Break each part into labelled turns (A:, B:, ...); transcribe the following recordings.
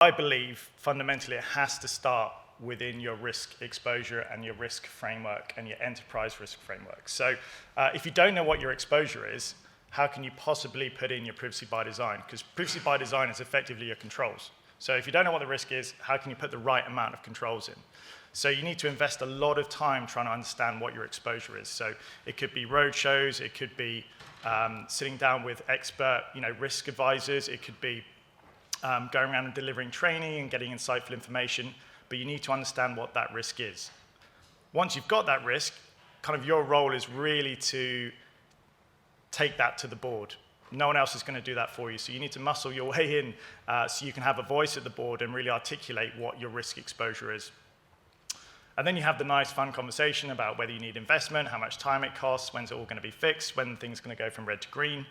A: I believe fundamentally it has to start within your risk exposure and your risk framework and your enterprise risk framework. So if you don't know what your exposure is, how can you possibly put in your privacy by design? Because privacy by design is effectively your controls. So if you don't know what the risk is, how can you put the right amount of controls in? So you need to invest a lot of time trying to understand what your exposure is. So it could be roadshows, it could be sitting down with expert, risk advisors, it could be going around and delivering training and getting insightful information, but you need to understand what that risk is. Once you've got that risk, kind of your role is really to take that to the board. No one else is going to do that for you, so you need to muscle your way in so you can have a voice at the board and really articulate what your risk exposure is. And then you have the nice, fun conversation about whether you need investment, how much time it costs, when's it all going to be fixed, when things are going to go from red to green,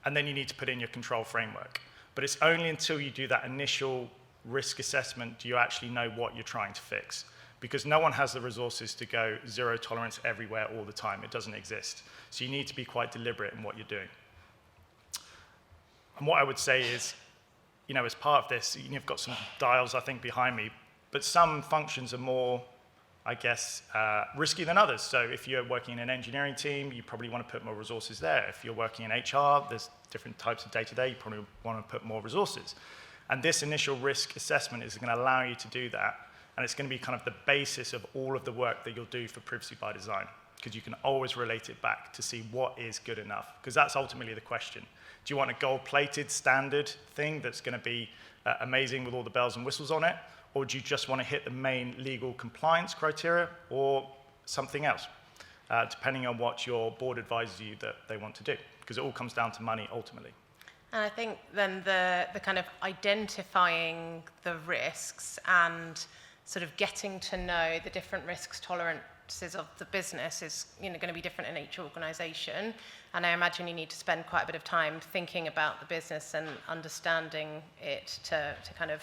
A: and then you need to put in your control framework. But it's only until you do that initial risk assessment do you actually know what you're trying to fix. Because no one has the resources to go zero tolerance everywhere all the time. It doesn't exist. So you need to be quite deliberate in what you're doing. And what I would say is, as part of this, you've got some dials, I think, behind me, but some functions are more, I guess, risky than others. So if you're working in an engineering team, you probably want to put more resources there. If you're working in HR, there's different types of data there, you probably want to put more resources. And this initial risk assessment is going to allow you to do that, and it's going to be kind of the basis of all of the work that you'll do for privacy by design, because you can always relate it back to see what is good enough, because that's ultimately the question. Do you want a gold-plated standard thing that's going to be amazing with all the bells and whistles on it, or do you just want to hit the main legal compliance criteria, or something else, depending on what your board advises you that they want to do, because it all comes down to money ultimately.
B: And I think then the kind of identifying the risks and sort of getting to know the different risks tolerances of the business is going to be different in each organization. And I imagine you need to spend quite a bit of time thinking about the business and understanding it to kind of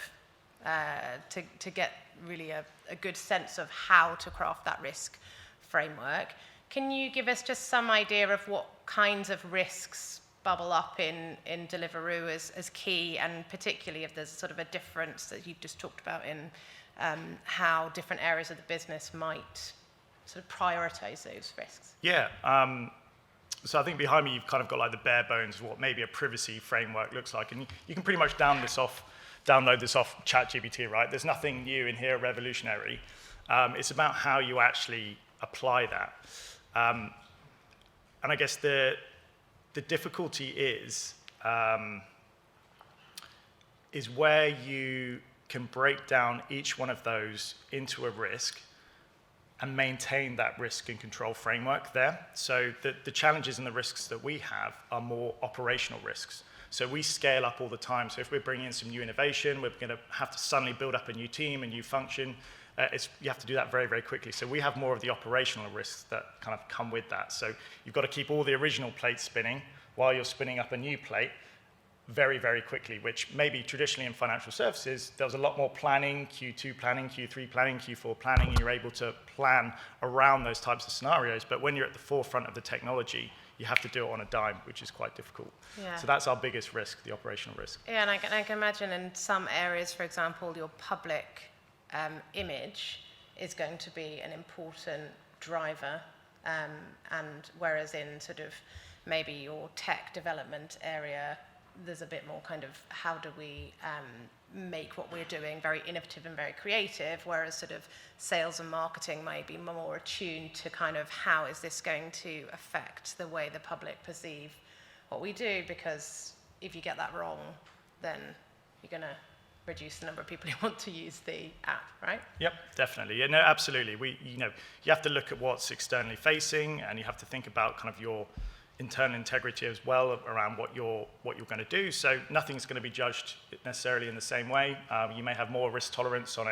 B: to get really a good sense of how to craft that risk framework. Can you give us just some idea of what kinds of risks bubble up in Deliveroo as key, and particularly if there's sort of a difference that you've just talked about in how different areas of the business might sort of prioritize those risks?
A: Yeah. So I think behind me you've kind of got like the bare bones of what maybe a privacy framework looks like, and you can pretty much download this off ChatGPT, right? There's nothing new in here, revolutionary. It's about how you actually apply that. And I guess the difficulty is where you can break down each one of those into a risk and maintain that risk and control framework there. So the challenges and the risks that we have are more operational risks. So we scale up all the time. So if we're bringing in some new innovation, we're going to have to suddenly build up a new team, a new function. You have to do that very, very quickly. So we have more of the operational risks that kind of come with that. So you've got to keep all the original plates spinning while you're spinning up a new plate very, very quickly, which maybe traditionally in financial services, there was a lot more planning, Q2 planning, Q3 planning, Q4 planning, and you're able to plan around those types of scenarios. But when you're at the forefront of the technology, you have to do it on a dime, which is quite difficult.
B: Yeah.
A: So that's our biggest risk, the operational risk.
B: Yeah, and I can imagine in some areas, for example, your public image is going to be an important driver, and whereas in sort of maybe your tech development area, there's a bit more kind of how do we make what we're doing very innovative and very creative, whereas sort of sales and marketing may be more attuned to kind of how is this going to affect the way the public perceive what we do, because if you get that wrong, then you're going to reduce the number of people who want to use the app, right?
A: Yep, definitely. Yeah, no, absolutely. You have to look at what's externally facing, and you have to think about kind of your internal integrity as well around what you're going to do. So nothing's going to be judged necessarily in the same way. You may have more risk tolerance on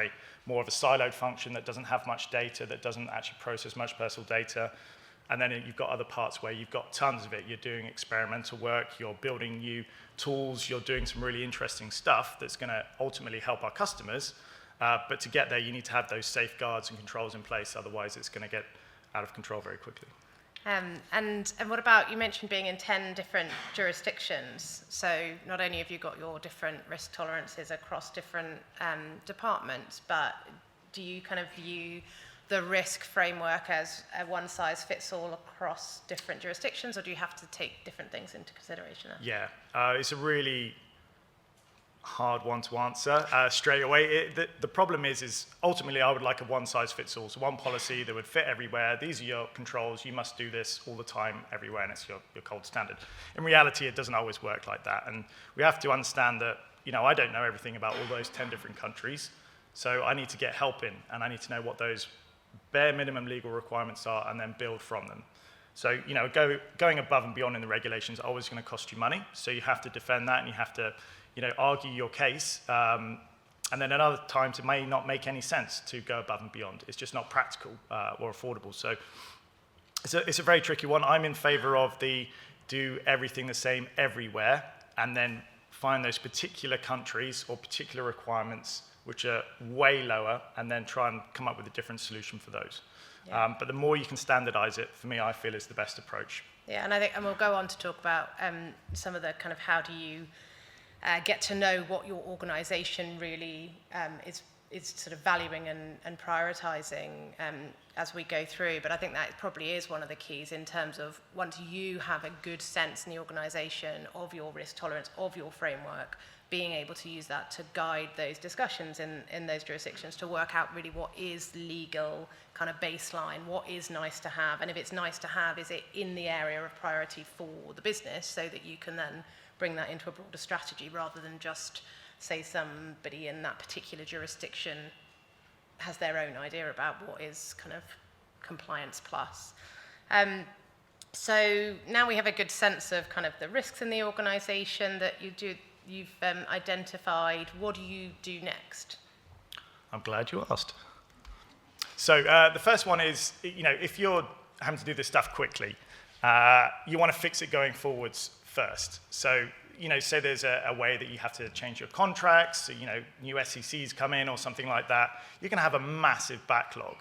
A: more of a siloed function that doesn't have much data, that doesn't actually process much personal data. And then you've got other parts where you've got tons of it. You're doing experimental work, you're building new tools, you're doing some really interesting stuff that's going to ultimately help our customers. But to get there, you need to have those safeguards and controls in place. Otherwise, it's going to get out of control very quickly.
B: And what about, you mentioned being in 10 different jurisdictions, so not only have you got your different risk tolerances across different departments, but do you kind of view the risk framework as a one-size-fits-all across different jurisdictions, or do you have to take different things into consideration?
A: Yeah, it's a really hard one to answer straight away. The problem is ultimately I would like a one-size-fits-all, so one policy that would fit everywhere. These are your controls, you must do this all the time, everywhere, and it's your gold standard. In reality, it doesn't always work like that, and we have to understand that, I don't know everything about all those 10 different countries, so I need to get help in, and I need to know what those bare minimum legal requirements are and then build from them. So, going above and beyond in the regulations is always going to cost you money, so you have to defend that and you have to argue your case, and then at other times it may not make any sense to go above and beyond. It's just not practical or affordable. So it's a very tricky one. I'm in favor of the do everything the same everywhere, and then find those particular countries or particular requirements which are way lower, and then try and come up with a different solution for those. Yeah. But the more you can standardize it, for me, I feel is the best approach.
B: Yeah, and I think, and we'll go on to talk about some of the kind of how do you get to know what your organisation really is sort of valuing and prioritising as we go through. But I think that probably is one of the keys in terms of once you have a good sense in the organisation of your risk tolerance, of your framework, being able to use that to guide those discussions in those jurisdictions to work out really what is legal kind of baseline, what is nice to have, and if it's nice to have, is it in the area of priority for the business, so that you can then bring that into a broader strategy rather than just say somebody in that particular jurisdiction has their own idea about what is kind of compliance plus. So now we have a good sense of kind of the risks in the organisation that you've identified. What do you do next?
A: I'm glad you asked. So the first one is, if you're having to do this stuff quickly, you want to fix it going forwards first. So, say there's a way that you have to change your contracts, so, new SECs come in or something like that, you're going to have a massive backlog.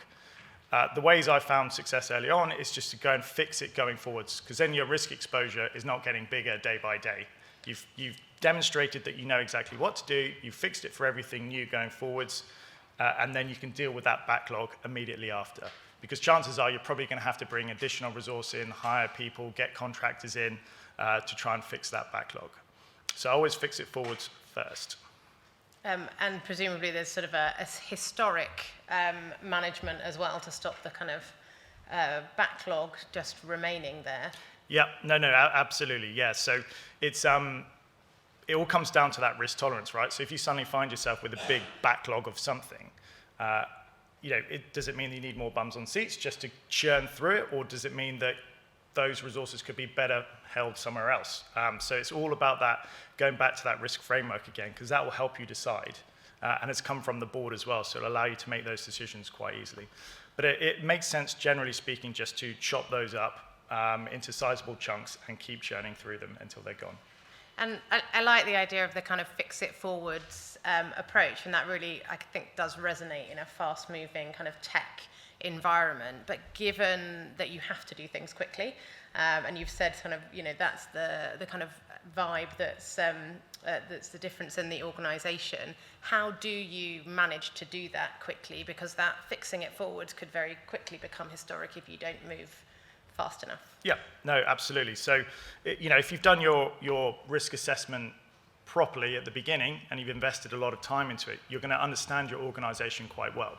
A: The ways I found success early on is just to go and fix it going forwards, because then your risk exposure is not getting bigger day by day. You've demonstrated that you know exactly what to do, you've fixed it for everything new going forwards, and then you can deal with that backlog immediately after. Because chances are you're probably going to have to bring additional resource in, hire people, get contractors in to try and fix that backlog. So I always fix it forwards first.
B: And presumably there's sort of a historic management as well to stop the kind of backlog just remaining there. Yeah,
A: no, absolutely, yeah. So it's it all comes down to that risk tolerance, right? So if you suddenly find yourself with a big backlog of something, does it mean that you need more bums on seats just to churn through it, or does it mean that those resources could be better held somewhere else? So it's all about that, going back to that risk framework again, because that will help you decide. And it's come from the board as well, so it'll allow you to make those decisions quite easily. But it makes sense, generally speaking, just to chop those up into sizable chunks and keep churning through them until they're gone.
B: And I like the idea of the kind of fix-it-forwards approach, and that really, I think, does resonate in a fast-moving kind of tech environment. But given that you have to do things quickly, and you've said kind of, that's the kind of vibe that's the difference in the organisation, how do you manage to do that quickly? Because that fixing it forwards could very quickly become historic if you don't move fast enough.
A: Yeah, no, absolutely. So, if you've done your risk assessment properly at the beginning and you've invested a lot of time into it, you're going to understand your organisation quite well.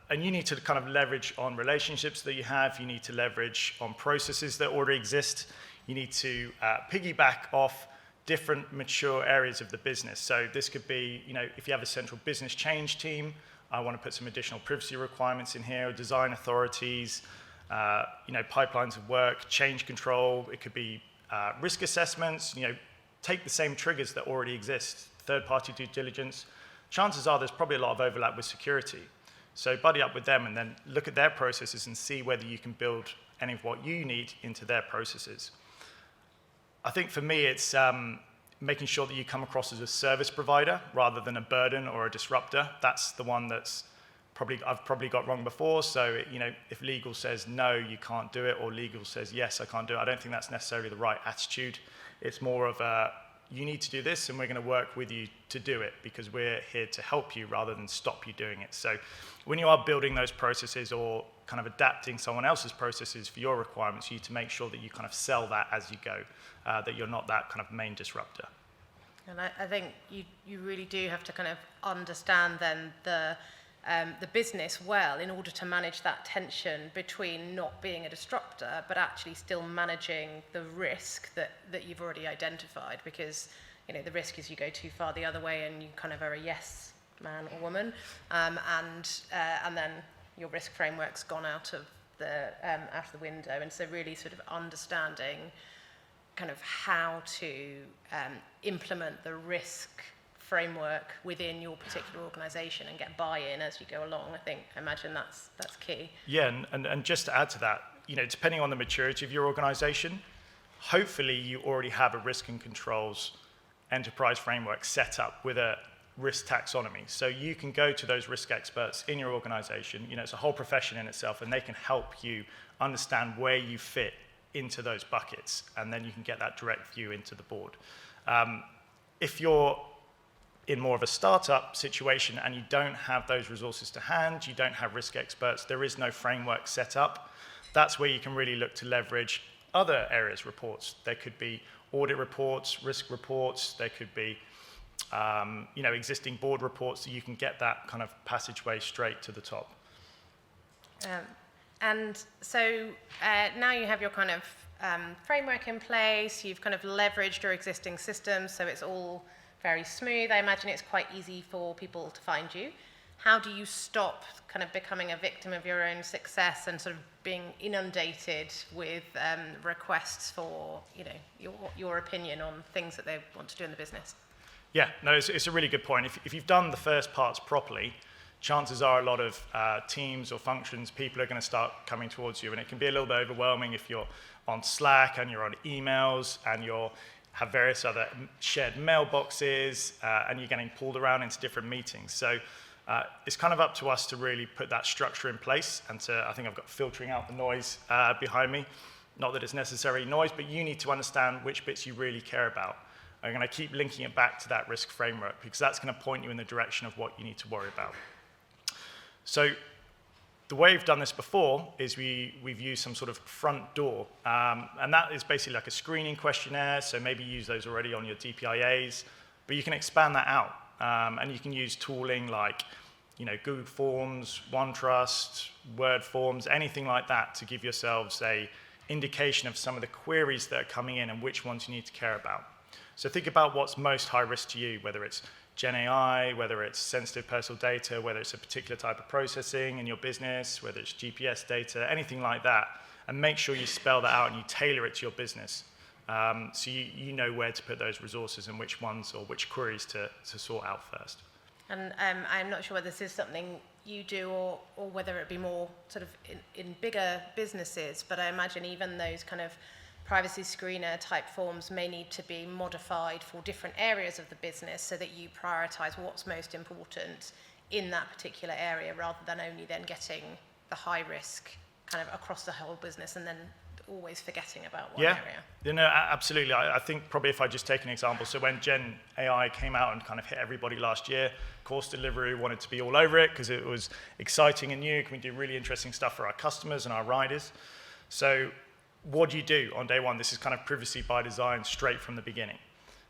A: And you need to kind of leverage on relationships that you have. You need to leverage on processes that already exist. You need to piggyback off different mature areas of the business. So this could be, if you have a central business change team, I want to put some additional privacy requirements in here, design authorities, pipelines of work, change control. It could be risk assessments. Take the same triggers that already exist, third-party due diligence. Chances are there's probably a lot of overlap with security. So buddy up with them and then look at their processes and see whether you can build any of what you need into their processes. I think for me it's making sure that you come across as a service provider rather than a burden or a disruptor. That's the one that's I've probably got wrong before. So, if legal says no, you can't do it, or legal says yes, I can't do it, I don't think that's necessarily the right attitude. It's more of a, you need to do this, and we're going to work with you to do it because we're here to help you rather than stop you doing it. So when you are building those processes or kind of adapting someone else's processes for your requirements, you need to make sure that you kind of sell that as you go, that you're not that kind of main disruptor.
B: And I think you really do have to kind of understand then the business well in order to manage that tension between not being a disruptor but actually still managing the risk that you've already identified, because the risk is you go too far the other way and you kind of are a yes man or woman, and then your risk framework's gone out of the window. And so really sort of understanding kind of how to implement the risk framework within your particular organisation and get buy-in as you go along. I imagine that's key.
A: Yeah, and just to add to that, depending on the maturity of your organisation, hopefully you already have a risk and controls enterprise framework set up with a risk taxonomy. So you can go to those risk experts in your organisation. It's a whole profession in itself, and they can help you understand where you fit into those buckets, and then you can get that direct view into the board. If you're in more of a startup situation and you don't have those resources to hand, you don't have risk experts, there is no framework set up, that's where you can really look to leverage other areas reports. There could be audit reports, risk reports, there could be existing board reports, so you can get that kind of passageway straight to the top.
B: And so now you have your kind of framework in place, you've kind of leveraged your existing systems, so it's all very smooth. I imagine it's quite easy for people to find you. How do you stop kind of becoming a victim of your own success and sort of being inundated with requests for your opinion on things that they want to do in the business?
A: Yeah, no, it's a really good point. If you've done the first parts properly, chances are a lot of teams or functions, people are going to start coming towards you, and it can be a little bit overwhelming if you're on Slack and you're on emails and you're have various other shared mailboxes, and you're getting pulled around into different meetings. So it's kind of up to us to really put that structure in place, and I think I've got filtering out the noise behind me. Not that it's necessarily noise, but you need to understand which bits you really care about. I'm going to keep linking it back to that risk framework, because that's going to point you in the direction of what you need to worry about. So the way we've done this before is we've used some sort of front door, and that is basically like a screening questionnaire, so maybe use those already on your DPIAs, but you can expand that out, and you can use tooling like Google Forms, OneTrust, Word Forms, anything like that to give yourselves a indication of some of the queries that are coming in and which ones you need to care about. So think about what's most high risk to you, whether it's Gen AI, whether it's sensitive personal data, whether it's a particular type of processing in your business, whether it's GPS data, anything like that, and make sure you spell that out and you tailor it to your business. So you know where to put those resources and which ones or which queries to sort out first.
B: And I'm not sure whether this is something you do or whether it be more sort of in bigger businesses, but I imagine even those kind of privacy screener type forms may need to be modified for different areas of the business so that you prioritize what's most important in that particular area rather than only then getting the high risk kind of across the whole business and then always forgetting about one area.
A: No, absolutely. I think probably if I just take an example, so when Gen AI came out and kind of hit everybody last year, of course Deliveroo wanted to be all over it because it was exciting and new. Can we do really interesting stuff for our customers and our riders? So what do you do on day one? This is kind of privacy by design straight from the beginning.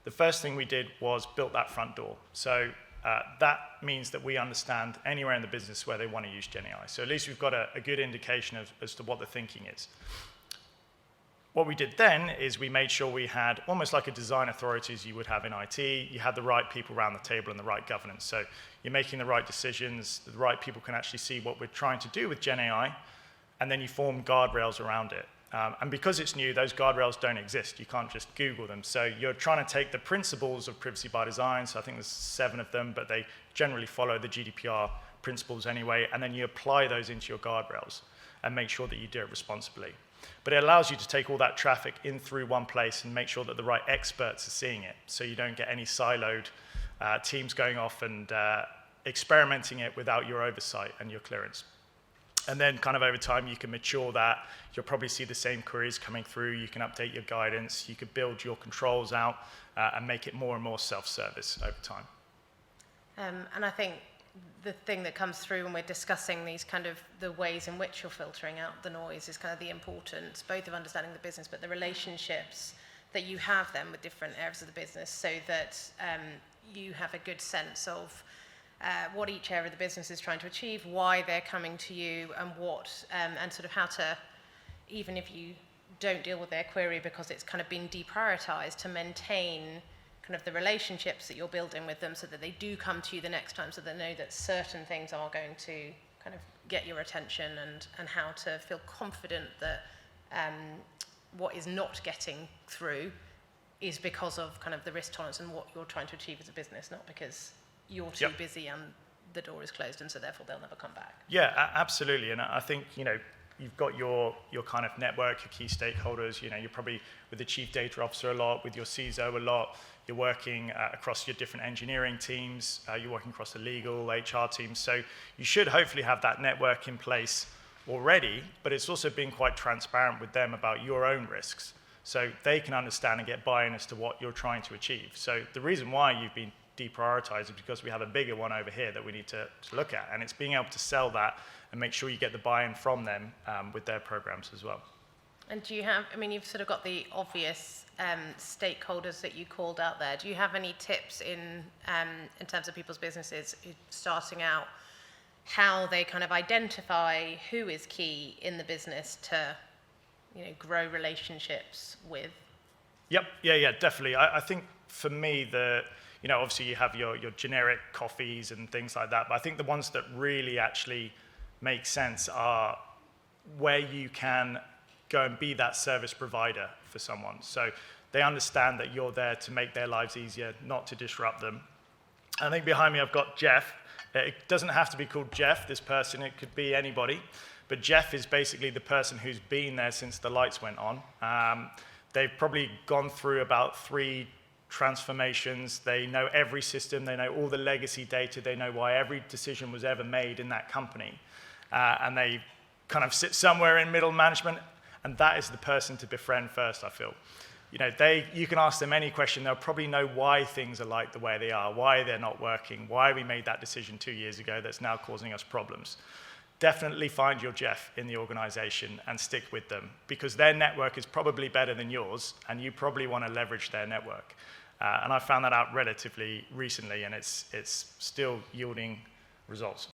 A: The first thing we did was built that front door. So that means that we understand anywhere in the business where they want to use Gen AI. So at least we've got a good indication as to what the thinking is. What we did then is we made sure we had almost like a design authority as you would have in IT. You had the right people around the table and the right governance. So you're making the right decisions, the right people can actually see what we're trying to do with Gen AI, and then you form guardrails around it. And because it's new, those guardrails don't exist. You can't just Google them. So you're trying to take the principles of privacy by design, so I think there's 7 of them, but they generally follow the GDPR principles anyway, and then you apply those into your guardrails and make sure that you do it responsibly. But it allows you to take all that traffic in through one place and make sure that the right experts are seeing it, so you don't get any siloed teams going off and experimenting it without your oversight and your clearance. And then kind of over time, you can mature that. You'll probably see the same queries coming through. You can update your guidance. You could build your controls out and make it more and more self-service over time.
B: And I think the thing that comes through when we're discussing these kind of the ways in which you're filtering out the noise is kind of the importance, both of understanding the business, but the relationships that you have then with different areas of the business, so that you have a good sense of what each area of the business is trying to achieve, why they're coming to you, and and sort of how to, even if you don't deal with their query because it's kind of been deprioritized, to maintain kind of the relationships that you're building with them so that they do come to you the next time, so they know that certain things are going to kind of get your attention, and how to feel confident that what is not getting through is because of kind of the risk tolerance and what you're trying to achieve as a business, not because you're too busy and the door is closed and so therefore they'll never come back.
A: Yeah, absolutely. And I think, you've got your kind of network, your key stakeholders. You're probably with the chief data officer a lot, with your CISO a lot. You're working across your different engineering teams. You're working across the legal, HR teams. So you should hopefully have that network in place already, but it's also being quite transparent with them about your own risks, so they can understand and get buy-in as to what you're trying to achieve. So the reason why you've been deprioritized is because we have a bigger one over here that we need to look at, and it's being able to sell that and make sure you get the buy-in from them with their programs as well.
B: And do you have, you've sort of got the obvious stakeholders that you called out there. Do you have any tips in terms of people's businesses starting out, how they kind of identify who is key in the business to, grow relationships with? Yep,
A: yeah, definitely. I think for me, obviously you have your generic coffees and things like that, but I think the ones that really actually make sense are where you can go and be that service provider for someone. So they understand that you're there to make their lives easier, not to disrupt them. I think behind me I've got Jeff. It doesn't have to be called Jeff, this person, it could be anybody. But Jeff is basically the person who's been there since the lights went on. They've probably gone through about 3 transformations. They know every system, they know all the legacy data, they know why every decision was ever made in that company. And they kind of sit somewhere in middle management, and that is the person to befriend first, I feel. You can ask them any question, they'll probably know why things are like the way they are, why they're not working, why we made that decision 2 years ago that's now causing us problems. Definitely find your Jeff in the organization and stick with them, because their network is probably better than yours, and you probably want to leverage their network. And I found that out relatively recently, and it's still yielding results.